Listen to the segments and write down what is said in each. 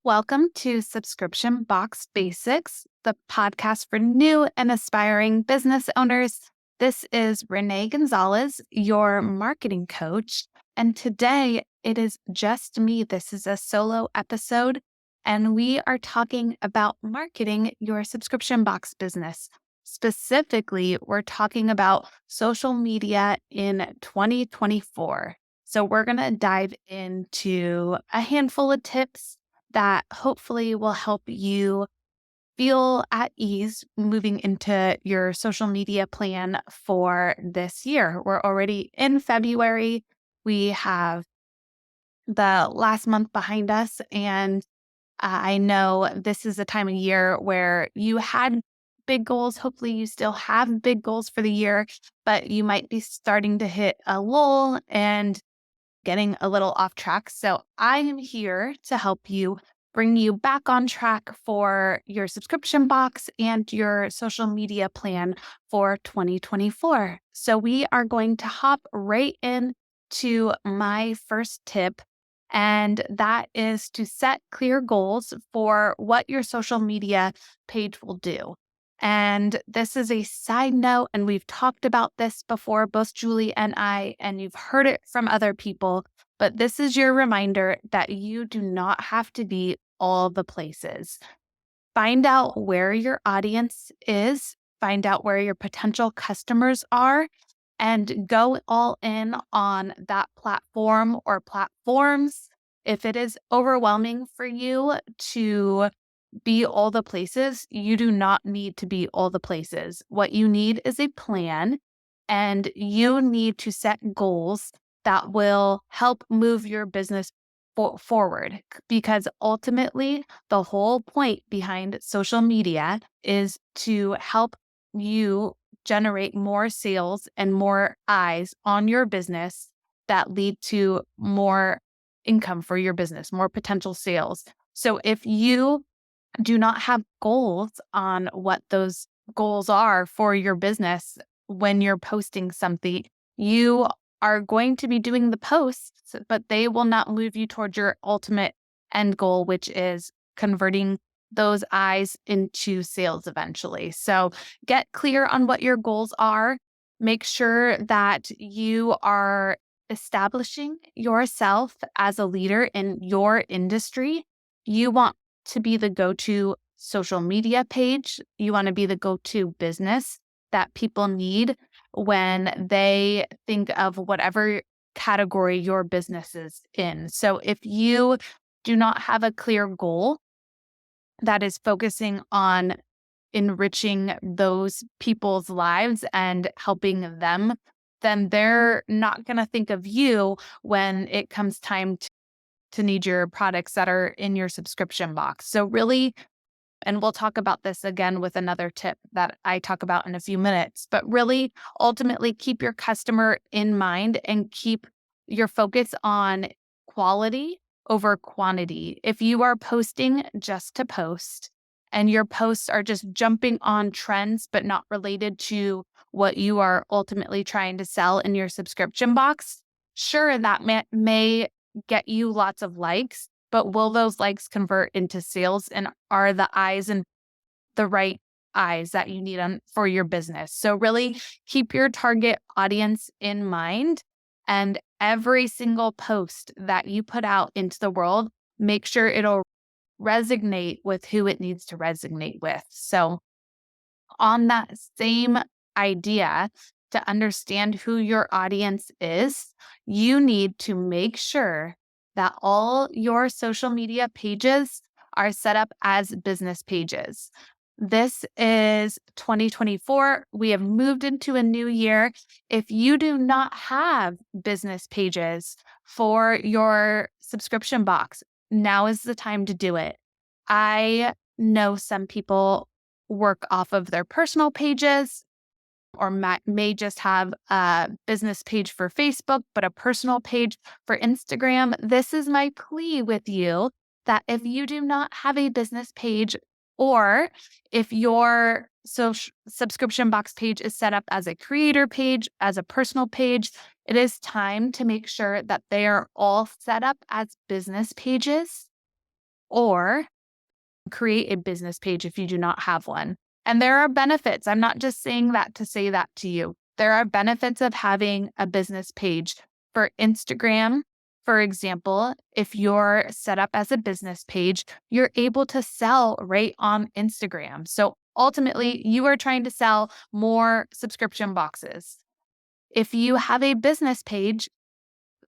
Welcome to Subscription Box Basics, the podcast for new and aspiring business owners. This is Renee Gonzalez, your marketing coach. And today it is just me. This is a solo episode, and we are talking about marketing your subscription box business. Specifically, we're talking about social media in 2024. So, we're going to dive into a handful of tips that hopefully will help you feel at ease moving into your social media plan for this year. We're already in February. We have the last month behind us, and I know this is a time of year where you had big goals. Hopefully, you still have big goals for the year, but you might be starting to hit a lull and getting a little off track. So I am here to help you bring you back on track for your subscription box and your social media plan for 2024. So we are going to hop right in to my first tip, and that is to set clear goals for what your social media page will do. And this is a side note, and we've talked about this before, both Julie and I, and you've heard it from other people, but this is your reminder that you do not have to be all the places. Find out where your audience is, find out where your potential customers are, and go all in on that platform or platforms. If it is overwhelming for you to be all the places, you do not need to be all the places. What you need is a plan, and you need to set goals that will help move your business forward. Because ultimately, the whole point behind social media is to help you generate more sales and more eyes on your business that lead to more income for your business, more potential sales. So if you do not have goals on what those goals are for your business when you're posting something, you are going to be doing the posts, but they will not move you towards your ultimate end goal, which is converting those eyes into sales eventually. So get clear on what your goals are. Make sure that you are establishing yourself as a leader in your industry. You want to be the go-to social media page. You want to be the go-to business that people need when they think of whatever category your business is in. So if you do not have a clear goal that is focusing on enriching those people's lives and helping them, then they're not going to think of you when it comes time to need your products that are in your subscription box. So really, and we'll talk about this again with another tip that I talk about in a few minutes, but really ultimately keep your customer in mind and keep your focus on quality over quantity. If you are posting just to post and your posts are just jumping on trends but not related to what you are ultimately trying to sell in your subscription box, sure, that may get you lots of likes, but will those likes convert into sales, and are the eyes and the right eyes that you need for your business? So really keep your target audience in mind, and every single post that you put out into the world, make sure it'll resonate with who it needs to resonate with. So on that same idea, to understand who your audience is, you need to make sure that all your social media pages are set up as business pages. This is 2024. We have moved into a new year. If you do not have business pages for your subscription box, now is the time to do it. I know some people work off of their personal pages or may just have a business page for Facebook, but a personal page for Instagram. This is my plea with you that if you do not have a business page, or if your subscription box page is set up as a creator page, as a personal page, it is time to make sure that they are all set up as business pages or create a business page if you do not have one. And there are benefits. I'm not just saying that to say that to you. There are benefits of having a business page. For Instagram, for example, if you're set up as a business page, you're able to sell right on Instagram. So ultimately, you are trying to sell more subscription boxes. If you have a business page,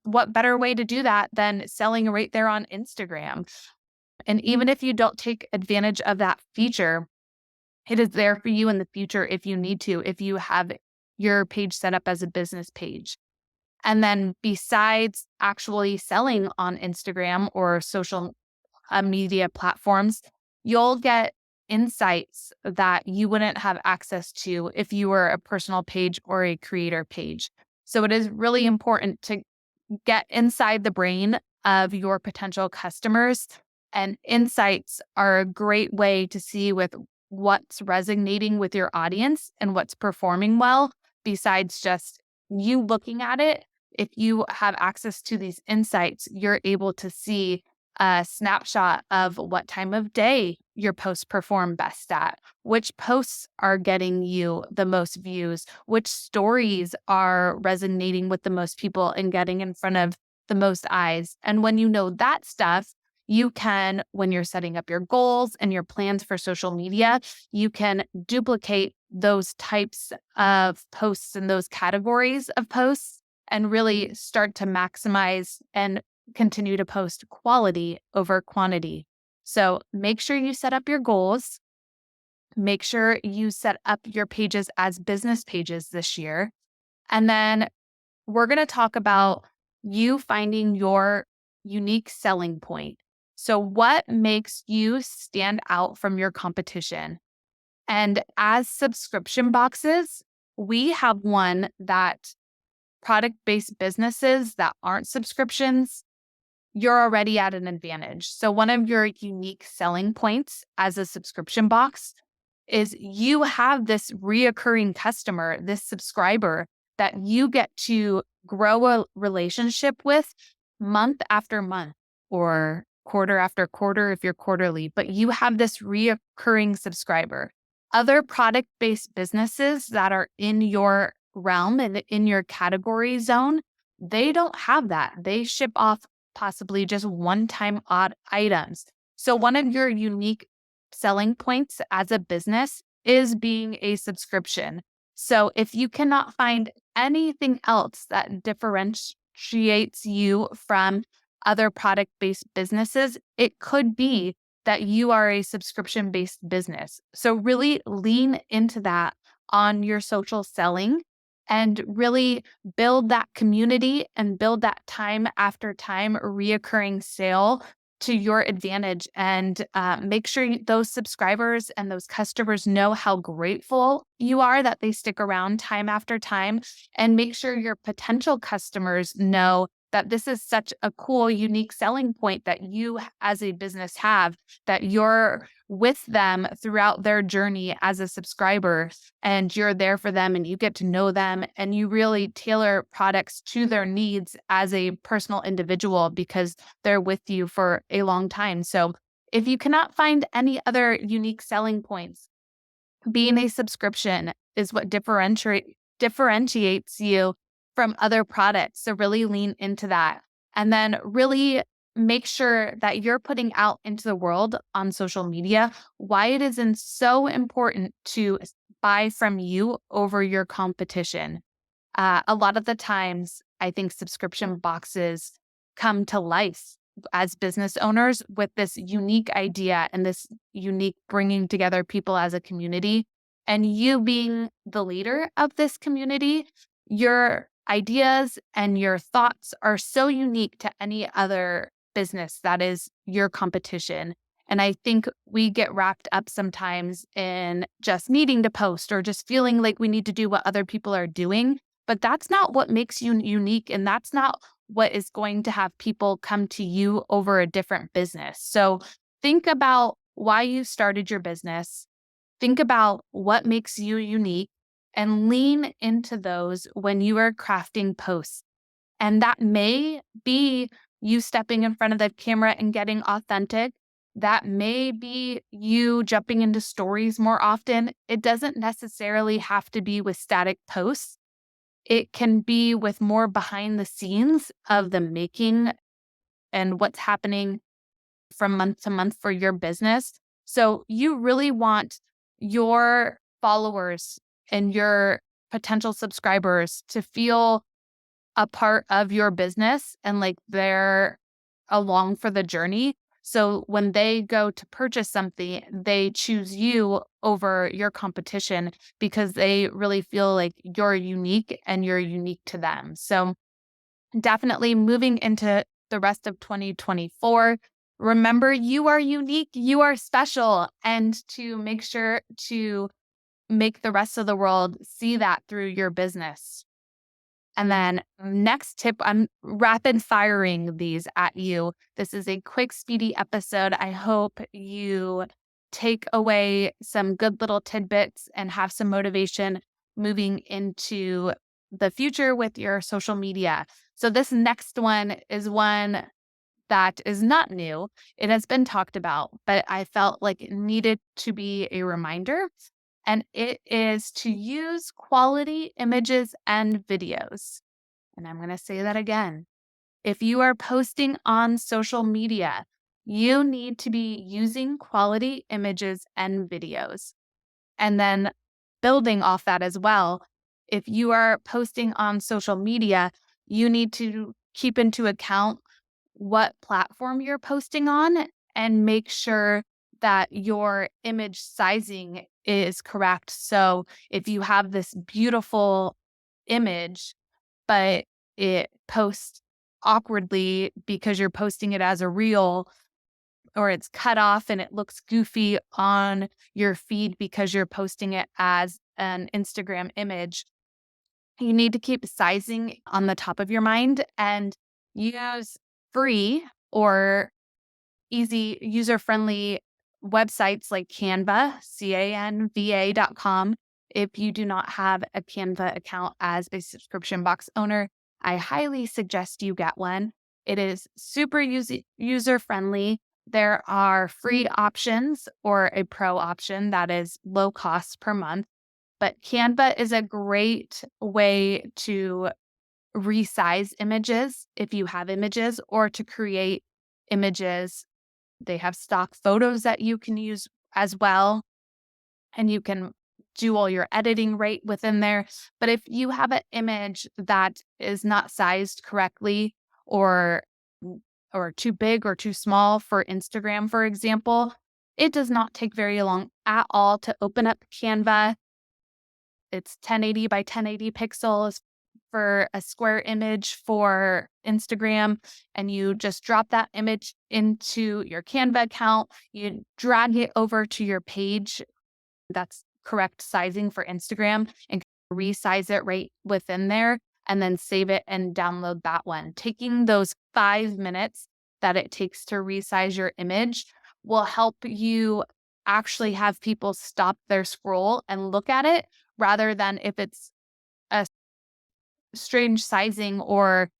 what better way to do that than selling right there on Instagram? And even if you don't take advantage of that feature, it is there for you in the future if you need to, if you have your page set up as a business page. And then besides actually selling on Instagram or social media platforms, you'll get insights that you wouldn't have access to if you were a personal page or a creator page. So it is really important to get inside the brain of your potential customers. And insights are a great way to see with what's resonating with your audience and what's performing well, besides just you looking at it. If you have access to these insights, you're able to see a snapshot of what time of day your posts perform best at, which posts are getting you the most views, which stories are resonating with the most people and getting in front of the most eyes. And when you know that stuff, you can, when you're setting up your goals and your plans for social media, you can duplicate those types of posts and those categories of posts and really start to maximize and continue to post quality over quantity. So make sure you set up your goals. Make sure you set up your pages as business pages this year. And then we're going to talk about you finding your unique selling point. So, what makes you stand out from your competition? And as subscription boxes, we have one that product-based businesses that aren't subscriptions, you're already at an advantage. So one of your unique selling points as a subscription box is you have this reoccurring customer, this subscriber that you get to grow a relationship with month after month or quarter after quarter if you're quarterly, but you have this reoccurring subscriber. Other product-based businesses that are in your realm and in your category zone, they don't have that. They ship off possibly just one-time odd items. So one of your unique selling points as a business is being a subscription. So if you cannot find anything else that differentiates you from other product-based businesses, it could be that you are a subscription-based business. So really lean into that on your social selling and really build that community and build that time after time reoccurring sale to your advantage, and make sure those subscribers and those customers know how grateful you are that they stick around time after time, and make sure your potential customers know that this is such a cool, unique selling point that you as a business have, that you're with them throughout their journey as a subscriber and you're there for them and you get to know them and you really tailor products to their needs as a personal individual because they're with you for a long time. So if you cannot find any other unique selling points, being a subscription is what differentiates you from other products. So really lean into that. And then really make sure that you're putting out into the world on social media why it is so important to buy from you over your competition. A lot of the times, I think subscription boxes come to life as business owners with this unique idea and this unique bringing together people as a community. And you being the leader of this community, your ideas and your thoughts are so unique to any other business that is your competition. And I think we get wrapped up sometimes in just needing to post or just feeling like we need to do what other people are doing. But that's not what makes you unique. And that's not what is going to have people come to you over a different business. So think about why you started your business. Think about what makes you unique and lean into those when you are crafting posts. And that may be you stepping in front of the camera and getting authentic. That may be you jumping into stories more often. It doesn't necessarily have to be with static posts. It can be with more behind the scenes of the making and what's happening from month to month for your business. So you really want your followers and your potential subscribers to feel a part of your business and like they're along for the journey. So when they go to purchase something, they choose you over your competition because they really feel like you're unique and you're unique to them. So definitely moving into the rest of 2024, remember you are unique, you are special, and to make sure to make the rest of the world see that through your business. And then next tip, I'm rapid firing these at you. This is a quick, speedy episode. I hope you take away some good little tidbits and have some motivation moving into the future with your social media. So this next one is one that is not new. It has been talked about, but I felt like it needed to be a reminder. And it is to use quality images and videos. And I'm going to say that again. If you are posting on social media, you need to be using quality images and videos. And then building off that as well, if you are posting on social media, you need to keep into account what platform you're posting on and make sure that your image sizing is correct. So if you have this beautiful image, but it posts awkwardly because you're posting it as a reel, or it's cut off and it looks goofy on your feed because you're posting it as an Instagram image, you need to keep sizing on the top of your mind and use free or easy user-friendly websites like Canva, canva.com. If you do not have a Canva account as a subscription box owner, I highly suggest you get one. It is super user-friendly. There are free options or a pro option that is low cost per month. But Canva is a great way to resize images if you have images or to create images. They have stock photos that you can use as well, and you can do all your editing right within there. But if you have an image that is not sized correctly or or too big or too small for Instagram, for example, it does not take very long at all to open up Canva. It's 1080 by 1080 pixels for a square image for Instagram. And you just drop that image into your Canva account. You drag it over to your page that's correct sizing for Instagram and resize it right within there and then save it and download that one. Taking those 5 minutes that it takes to resize your image will help you actually have people stop their scroll and look at it rather than if it's a strange sizing or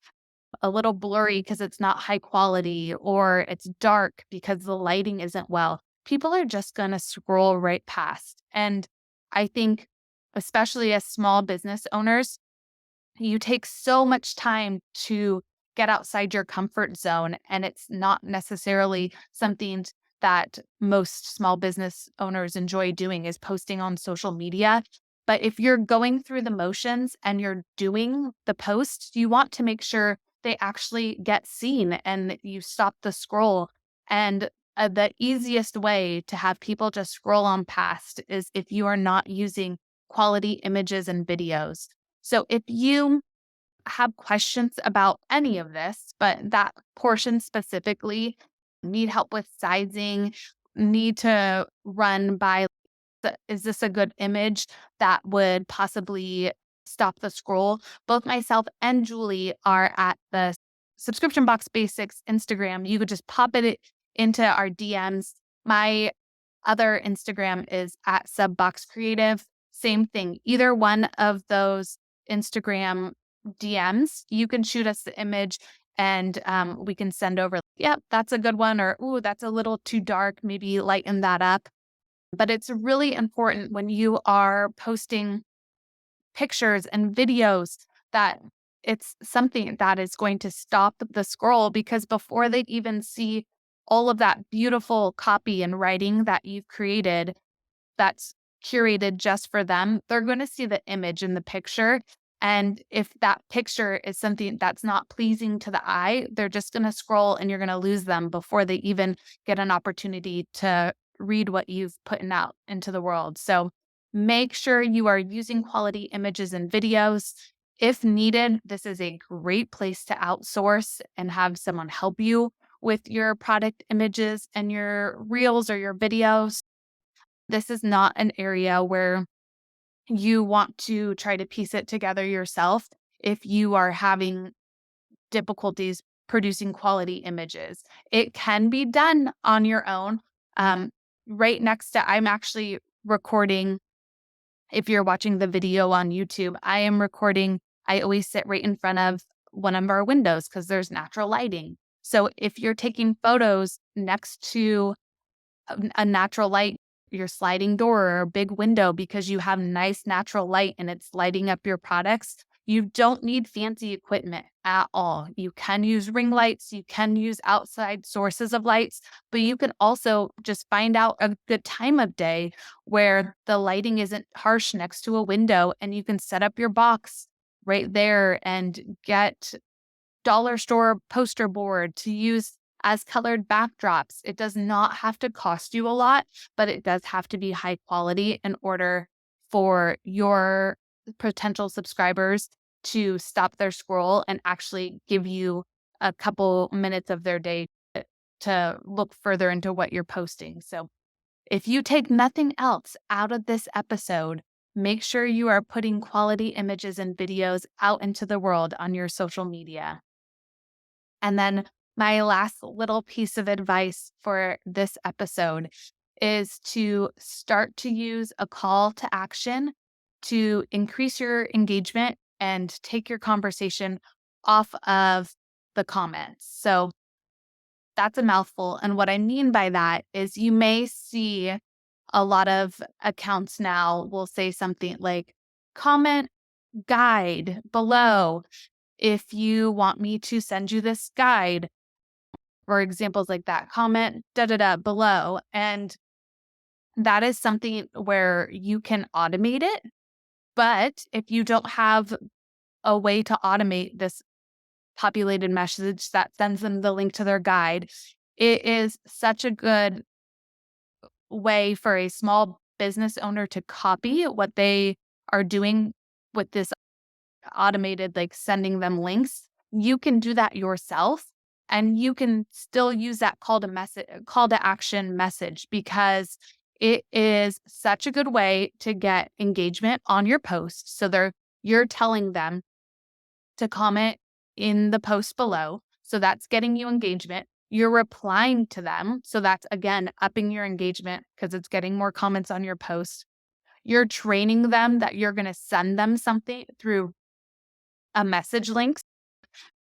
a little blurry because it's not high quality or it's dark because the lighting isn't well. People are just going to scroll right past. And I think, especially as small business owners, you take so much time to get outside your comfort zone, and it's not necessarily something that most small business owners enjoy doing is posting on social media. But if you're going through the motions and you're doing the posts, you want to make sure they actually get seen and you stop the scroll. And the easiest way to have people just scroll on past is if you are not using quality images and videos. So if you have questions about any of this, but that portion specifically, need help with sizing, need to run by is this a good image that would possibly stop the scroll? Both myself and Julie are at the Subscription Box Basics Instagram. You could just pop it into our DMs. My other Instagram is at Subbox Creative. Same thing. Either one of those Instagram DMs, you can shoot us the image And we can send over, yep, that's a good one, or, ooh, that's a little too dark, maybe lighten that up. But it's really important when you are posting pictures and videos that it's something that is going to stop the scroll, because before they even see all of that beautiful copy and writing that you've created that's curated just for them, they're going to see the image in the picture. And if that picture is something that's not pleasing to the eye, they're just going to scroll and you're going to lose them before they even get an opportunity to read what you've put out into the world. So make sure you are using quality images and videos. If needed, this is a great place to outsource and have someone help you with your product images and your reels or your videos. This is not an area where you want to try to piece it together yourself if you are having difficulties producing quality images. It can be done on your own. Um, right next to, I'm actually recording, if you're watching the video on YouTube, I am recording. I always sit right in front of one of our windows because there's natural lighting. So if you're taking photos next to a natural light, your sliding door or a big window, because you have nice natural light and it's lighting up your products, you don't need fancy equipment at all. You can use ring lights, you can use outside sources of lights, but you can also just find out a good time of day where the lighting isn't harsh next to a window, and you can set up your box right there and get dollar store poster board to use as colored backdrops. It does not have to cost you a lot, but it does have to be high quality in order for your potential subscribers to stop their scroll and actually give you a couple minutes of their day to look further into what you're posting. So if you take nothing else out of this episode, make sure you are putting quality images and videos out into the world on your social media. And then my last little piece of advice for this episode is to start to use a call to action to increase your engagement and take your conversation off of the comments. So that's a mouthful. And what I mean by that is you may see a lot of accounts now will say something like, comment guide below if you want me to send you this guide, or examples like that. Comment da da da below. And that is something where you can automate it. But if you don't have a way to automate this populated message that sends them the link to their guide, it is such a good way for a small business owner to copy what they are doing with this automated, like sending them links. You can do that yourself, and you can still use that call to action message, because it is such a good way to get engagement on your post. So you're telling them to comment in the post below. So that's getting you engagement. You're replying to them. So that's, again, upping your engagement because it's getting more comments on your post. You're training them that you're going to send them something through a message link.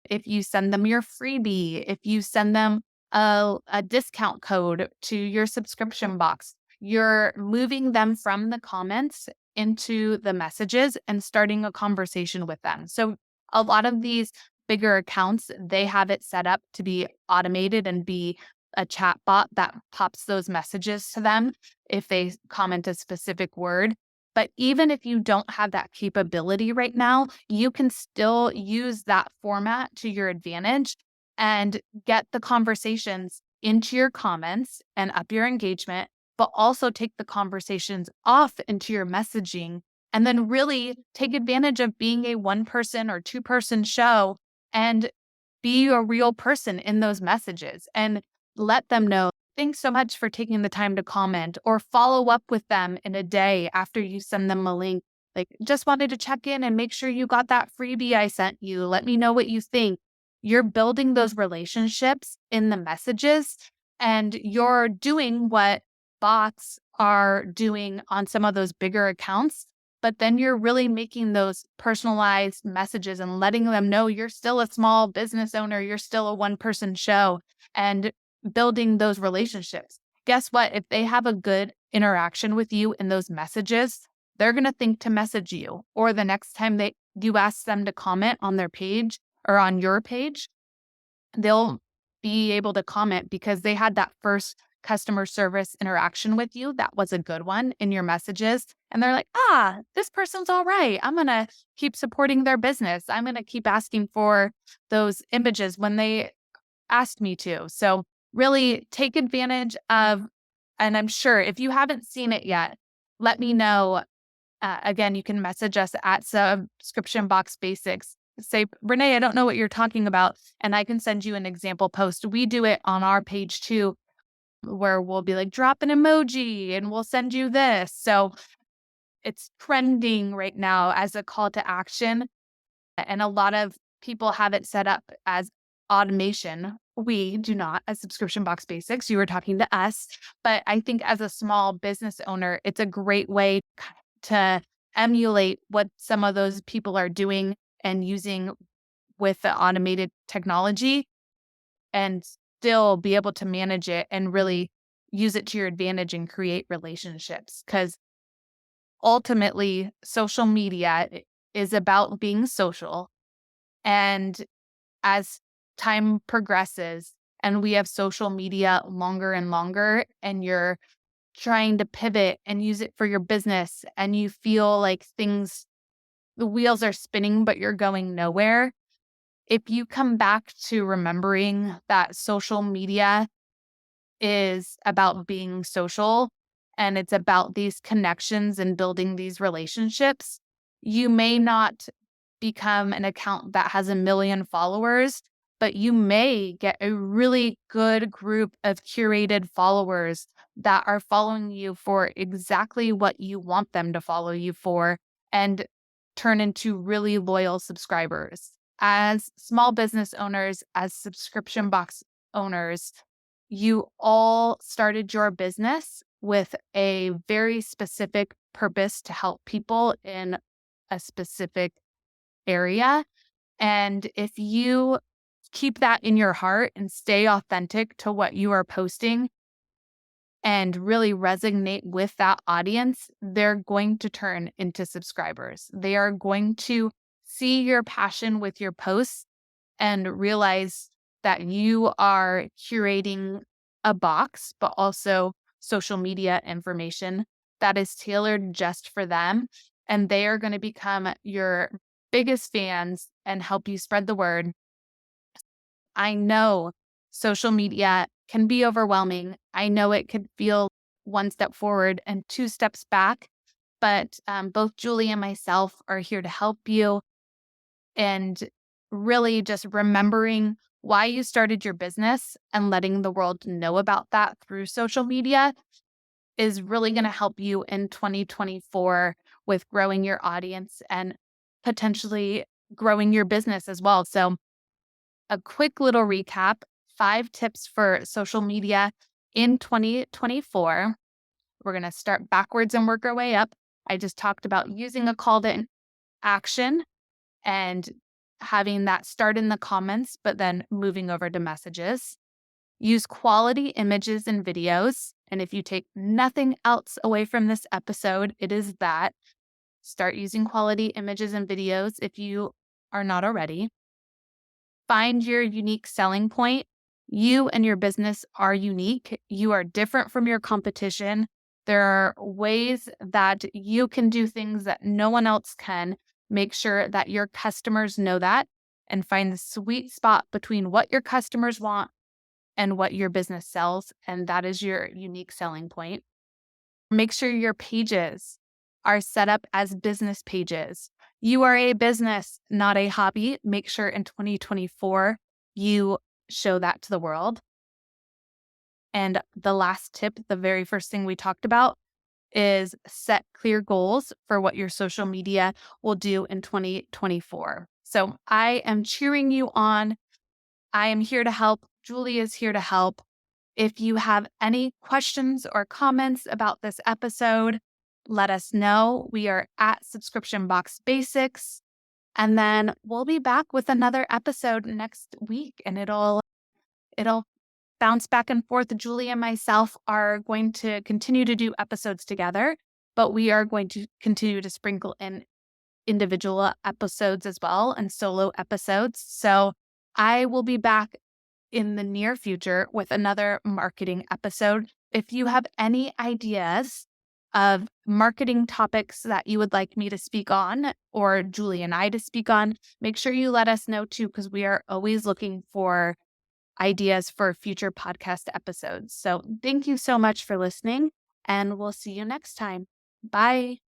If you send them your freebie, if you send them a discount code to your subscription box, you're moving them from the comments into the messages and starting a conversation with them. So a lot of these bigger accounts, they have it set up to be automated and be a chat bot that pops those messages to them if they comment a specific word. But even if you don't have that capability right now, you can still use that format to your advantage and get the conversations into your comments and up your engagement, but also take the conversations off into your messaging, and then really take advantage of being a one person or two person show and be a real person in those messages and let them know, thanks so much for taking the time to comment, or follow up with them in a day after you send them a link. Like, just wanted to check in and make sure you got that freebie I sent you. Let me know what you think. You're building those relationships in the messages, and you're doing what bots are doing on some of those bigger accounts, but then you're really making those personalized messages and letting them know you're still a small business owner, you're still a one-person show, and building those relationships. Guess what? If they have a good interaction with you in those messages, they're going to think to message you. Or the next time you ask them to comment on their page or on your page, they'll be able to comment because they had that first customer service interaction with you. That was a good one in your messages. And they're like, this person's all right. I'm going to keep supporting their business. I'm going to keep asking for those images when they asked me to. So really take advantage of, and I'm sure if you haven't seen it yet, let me know. Again, you can message us at Subscription Box Basics. Say, Renee, I don't know what you're talking about. And I can send you an example post. We do it on our page too, where we'll be like, drop an emoji and we'll send you this. So it's trending right now as a call to action. And a lot of people have it set up as automation. We do not as Subscription Box Basics. You were talking to us. But I think as a small business owner, it's a great way to emulate what some of those people are doing and using with the automated technology and still be able to manage it and really use it to your advantage and create relationships. Because ultimately, social media is about being social. And as time progresses and we have social media longer and longer, and you're trying to pivot and use it for your business, and you feel like the wheels are spinning, but you're going nowhere. If you come back to remembering that social media is about being social and it's about these connections and building these relationships, you may not become an account that has 1 million followers, but you may get a really good group of curated followers that are following you for exactly what you want them to follow you for and turn into really loyal subscribers. As small business owners, as subscription box owners, you all started your business with a very specific purpose to help people in a specific area. And if you keep that in your heart and stay authentic to what you are posting and really resonate with that audience, they're going to turn into subscribers. They are going to see your passion with your posts and realize that you are curating a box, but also social media information that is tailored just for them. And they are going to become your biggest fans and help you spread the word. I know social media can be overwhelming. I know it could feel one step forward and two steps back, but both Julie and myself are here to help you. And really just remembering why you started your business and letting the world know about that through social media is really going to help you in 2024 with growing your audience and potentially growing your business as well. So a quick little recap, 5 tips for social media in 2024. We're going to start backwards and work our way up. I just talked about using a call to action and having that start in the comments, but then moving over to messages. Use quality images and videos. And if you take nothing else away from this episode, it is that. Start using quality images and videos if you are not already. Find your unique selling point. You and your business are unique. You are different from your competition. There are ways that you can do things that no one else can. Make sure that your customers know that and find the sweet spot between what your customers want and what your business sells. And that is your unique selling point. Make sure your pages are set up as business pages. You are a business, not a hobby. Make sure in 2024 you show that to the world. And the last tip, the very first thing we talked about, is set clear goals for what your social media will do in 2024. So I am cheering you on. I am here to help. Julie is here to help. If you have any questions or comments about this episode, let us know. We are at Subscription Box Basics. And then we'll be back with another episode next week, and it'll bounce back and forth. Julie and myself are going to continue to do episodes together, but we are going to continue to sprinkle in individual episodes as well and solo episodes. So I will be back in the near future with another marketing episode. If you have any ideas of marketing topics that you would like me to speak on or Julie and I to speak on, make sure you let us know too, because we are always looking for ideas for future podcast episodes. So thank you so much for listening, and we'll see you next time. Bye.